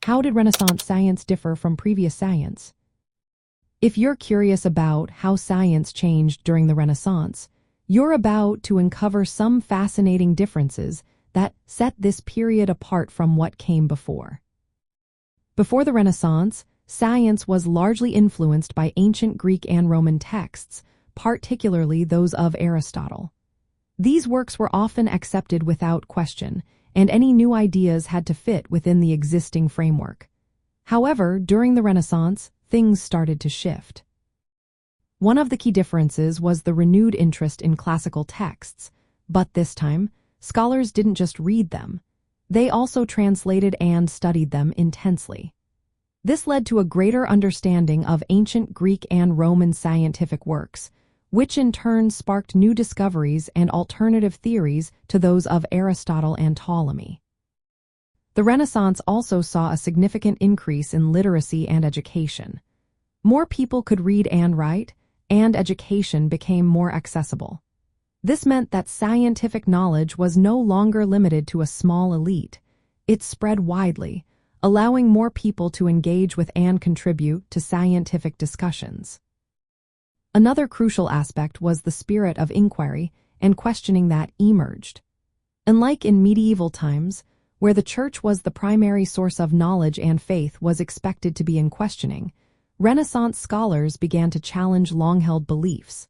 How did Renaissance science differ from previous science? If you're curious about how science changed during the Renaissance, you're about to uncover some fascinating differences that set this period apart from what came before. Before the Renaissance, science was largely influenced by ancient Greek and Roman texts, particularly those of Aristotle. These works were often accepted without question, and any new ideas had to fit within the existing framework. However, during the Renaissance, things started to shift. One of the key differences was the renewed interest in classical texts, but this time, scholars didn't just read them. They also translated and studied them intensely. This led to a greater understanding of ancient Greek and Roman scientific works, which in turn sparked new discoveries and alternative theories to those of Aristotle and Ptolemy. The Renaissance also saw a significant increase in literacy and education. More people could read and write, and education became more accessible. This meant that scientific knowledge was no longer limited to a small elite. It spread widely, allowing more people to engage with and contribute to scientific discussions. Another crucial aspect was the spirit of inquiry and questioning that emerged. Unlike in medieval times, where the church was the primary source of knowledge and faith was expected to be in questioning, Renaissance scholars began to challenge long-held beliefs.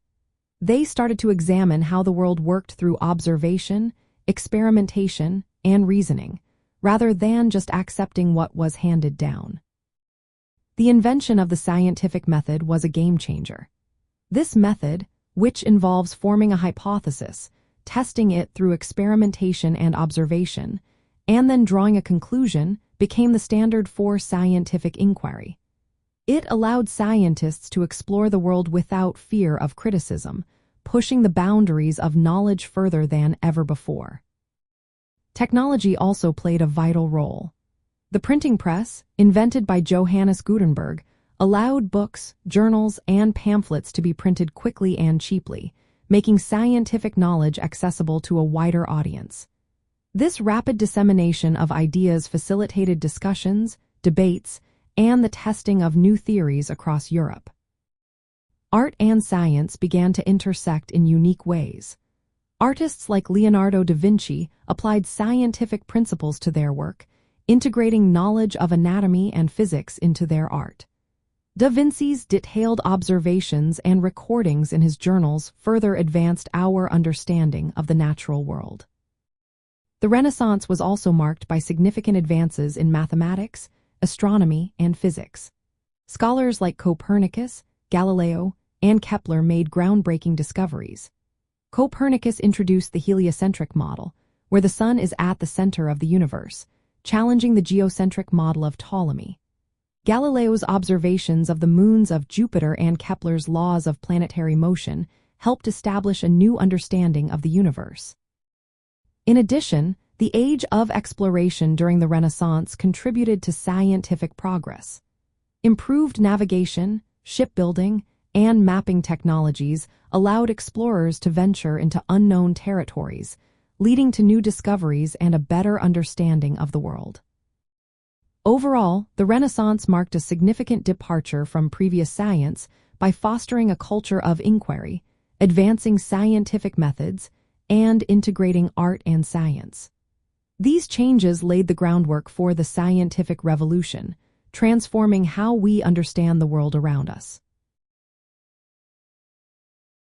They started to examine how the world worked through observation, experimentation, and reasoning, rather than just accepting what was handed down. The invention of the scientific method was a game-changer. This method, which involves forming a hypothesis, testing it through experimentation and observation, and then drawing a conclusion, became the standard for scientific inquiry. It allowed scientists to explore the world without fear of criticism, pushing the boundaries of knowledge further than ever before. Technology also played a vital role. The printing press, invented by Johannes Gutenberg, allowed books, journals, and pamphlets to be printed quickly and cheaply, making scientific knowledge accessible to a wider audience. This rapid dissemination of ideas facilitated discussions, debates, and the testing of new theories across Europe. Art and science began to intersect in unique ways. Artists like Leonardo da Vinci applied scientific principles to their work, integrating knowledge of anatomy and physics into their art. Da Vinci's detailed observations and recordings in his journals further advanced our understanding of the natural world. The Renaissance was also marked by significant advances in mathematics, astronomy, and physics. Scholars like Copernicus, Galileo, and Kepler made groundbreaking discoveries. Copernicus introduced the heliocentric model, where the sun is at the center of the universe, challenging the geocentric model of Ptolemy. Galileo's observations of the moons of Jupiter and Kepler's laws of planetary motion helped establish a new understanding of the universe. In addition, the age of exploration during the Renaissance contributed to scientific progress. Improved navigation, shipbuilding, and mapping technologies allowed explorers to venture into unknown territories, leading to new discoveries and a better understanding of the world. Overall, the Renaissance marked a significant departure from previous science by fostering a culture of inquiry, advancing scientific methods, and integrating art and science. These changes laid the groundwork for the scientific revolution, transforming how we understand the world around us.